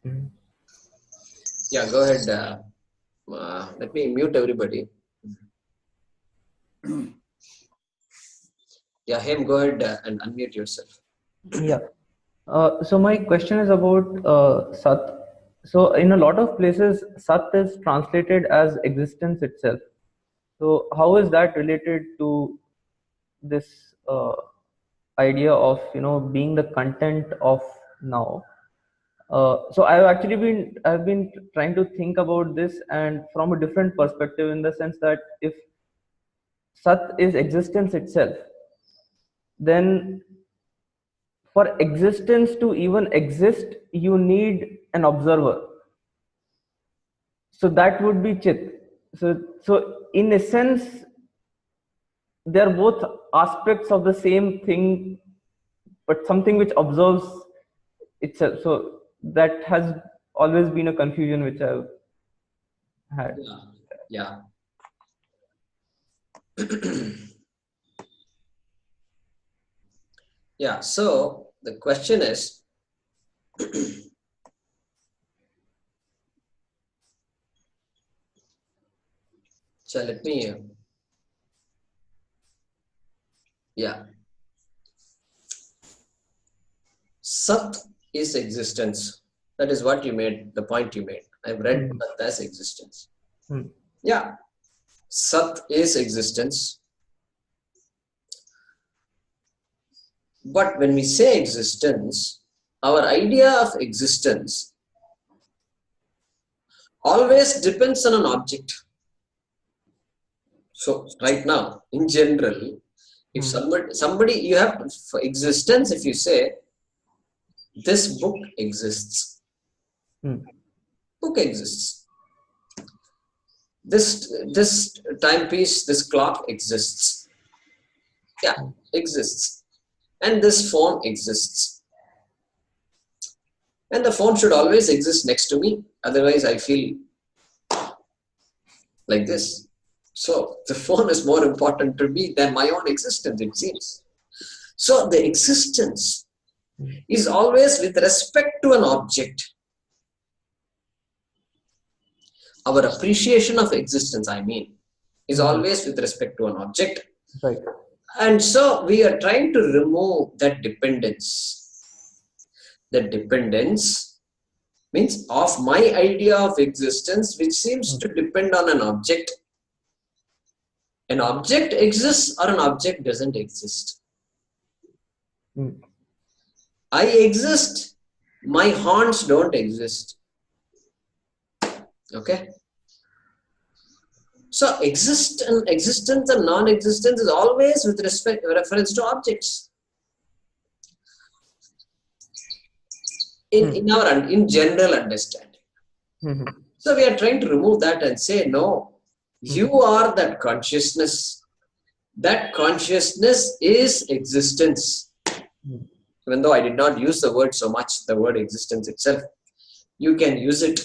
Mhm. Yeah, go ahead. Let me mute everybody. Yeah, Hem, go ahead and unmute yourself. Yeah. So my question is about Sat. So in a lot of places, Sat is translated as existence itself. So how is that related to this idea of being the content of now? So I've been trying to think about this and from a different perspective, in the sense that if Sat is existence itself, then for existence to even exist, you need an observer. So that would be Chit. So in a sense, they're both aspects of the same thing, but something which observes itself. So that has always been a confusion which I've had. Yeah. Yeah. So the question is, so let me, yeah. Sat is existence. That is what you made, the point you made. I've read Mhm. Sat as existence. Mhm. Yeah. Sat is existence. But when we say existence, our idea of existence always depends on an object. So right now, in general, if Mhm. somebody you have for existence, if you say this book exists, Mhm. book exists. This timepiece, this clock exists. Yeah, exists. And this phone exists. And the phone should always exist next to me. Otherwise, I feel like this. So the phone is more important to me than my own existence, it seems. So the existence is always with respect to an object. Our appreciation of existence, I mean, is Mhm. always with respect to an object. Right. And so we are trying to remove that dependence. That dependence means of my idea of existence, which seems Mhm. to depend on an object. An object exists or an object doesn't exist. Mhm. I exist, my horns don't exist. Okay? So existence and non-existence is always with reference to objects. In general understanding. Mhm. So we are trying to remove that and say, no, Mhm. you are that consciousness. That consciousness is existence. Mhm. Even though I did not use the word so much, the word existence itself, you can use it.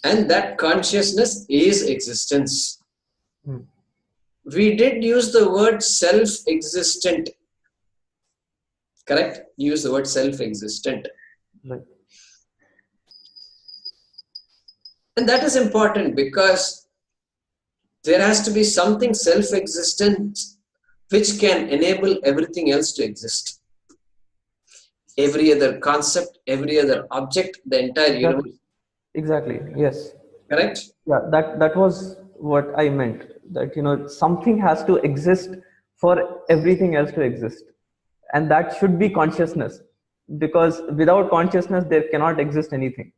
And that consciousness is existence. Mhm. We did use the word self-existent. Correct? Use the word self-existent. Right. And that is important because there has to be something self-existent which can enable everything else to exist. Every other concept, every other object, the entire Exactly. universe. Exactly. Yes. Correct? Yeah. That was what I meant. That something has to exist for everything else to exist, and that should be consciousness. Because without consciousness, there cannot exist anything.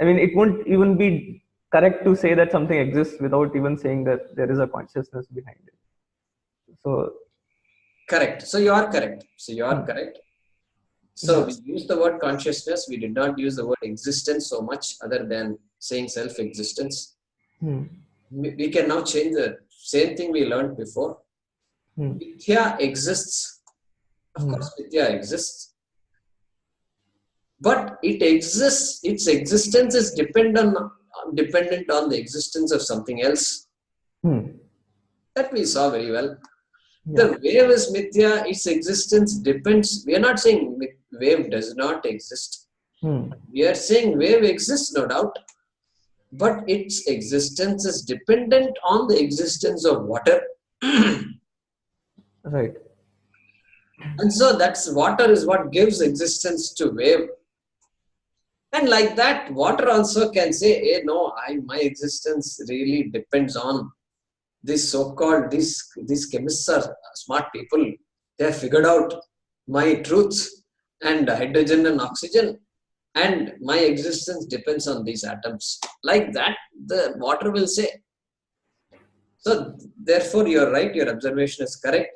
I mean, it won't even be correct to say that something exists without even saying that there is a consciousness behind it. So, Correct. So you are correct. So you are hmm, correct. So yeah. we use the word consciousness. We did not use the word existence so much other than saying self-existence. Hmm, We can now change the same thing we learned before. hmm, Mithya exists. Of hmm, course, Mithya exists. But it exists, its existence is dependent on the existence of something else. hmm, That we saw very well. yeah. The wave is Mithya, its existence depends. We are not saying wave does not exist. Hmm. We are saying wave exists, no doubt, but its existence is dependent on the existence of water. Right. And so that's water is what gives existence to wave. And like that, water also can say, hey, no, my existence really depends on this so-called, these chemists are smart people. They have figured out my truths and hydrogen and oxygen, and my existence depends on these atoms. Like that, the water will say. So therefore, you're right, your observation is correct.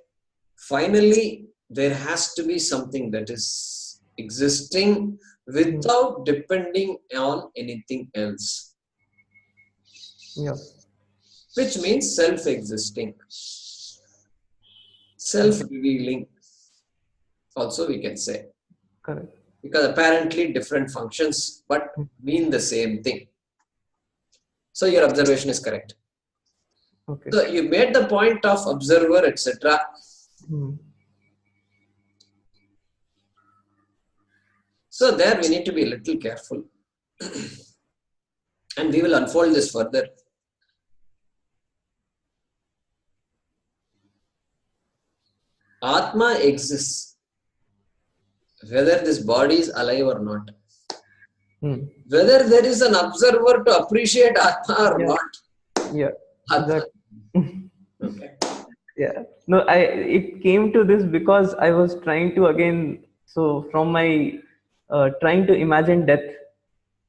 Finally, there has to be something that is existing Hmm. without depending on anything else, Yeah. which means self-existing, Hmm. self-revealing, also we can say, Correct. because apparently different functions but Hmm. mean the same thing. So your observation is correct. Okay. So you made the point of observer, etc. Hmm. So there we need to be a little careful, and we will unfold this further. Atma exists whether this body is alive or not. Hmm. Whether there is an observer to appreciate Atma or Yeah. not. Yeah. Atma. Exactly. Okay. Yeah. No, it came to this because I was trying to again, so from my trying to imagine death.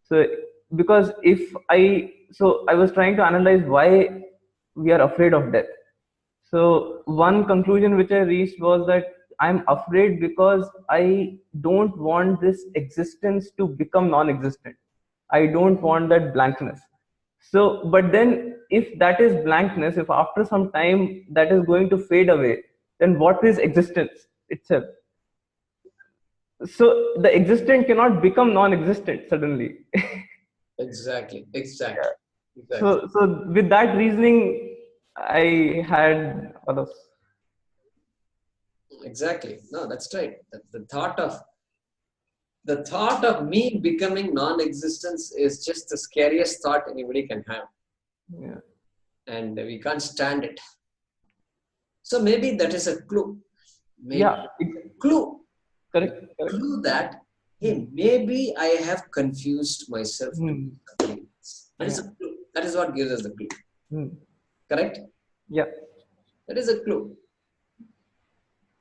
So because if I, so I was trying to analyze why we are afraid of death. So one conclusion which I reached was that I'm afraid because I don't want this existence to become non-existent. I don't want that blankness. So, but then if that is blankness, if after some time that is going to fade away, then what is existence itself? So the existent cannot become non-existent suddenly. Exactly. Exactly. Yeah. Exactly. So with that reasoning, I had others. Exactly. No, that's right. The thought of me becoming non-existence is just the scariest thought anybody can have, Yeah. and we can't stand it. So maybe that is a clue. Maybe Yeah. clue. A Correct. Correct. clue that, Hmm. hey, maybe I have confused myself to Hmm. something else. That is Yeah. a clue. That is what gives us the clue. Hmm. Correct? Yeah. That is a clue.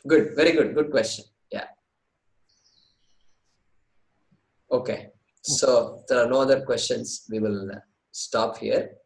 Good. Very good. Good question. Yeah. Okay. Hmm. So there are no other questions. We will stop here.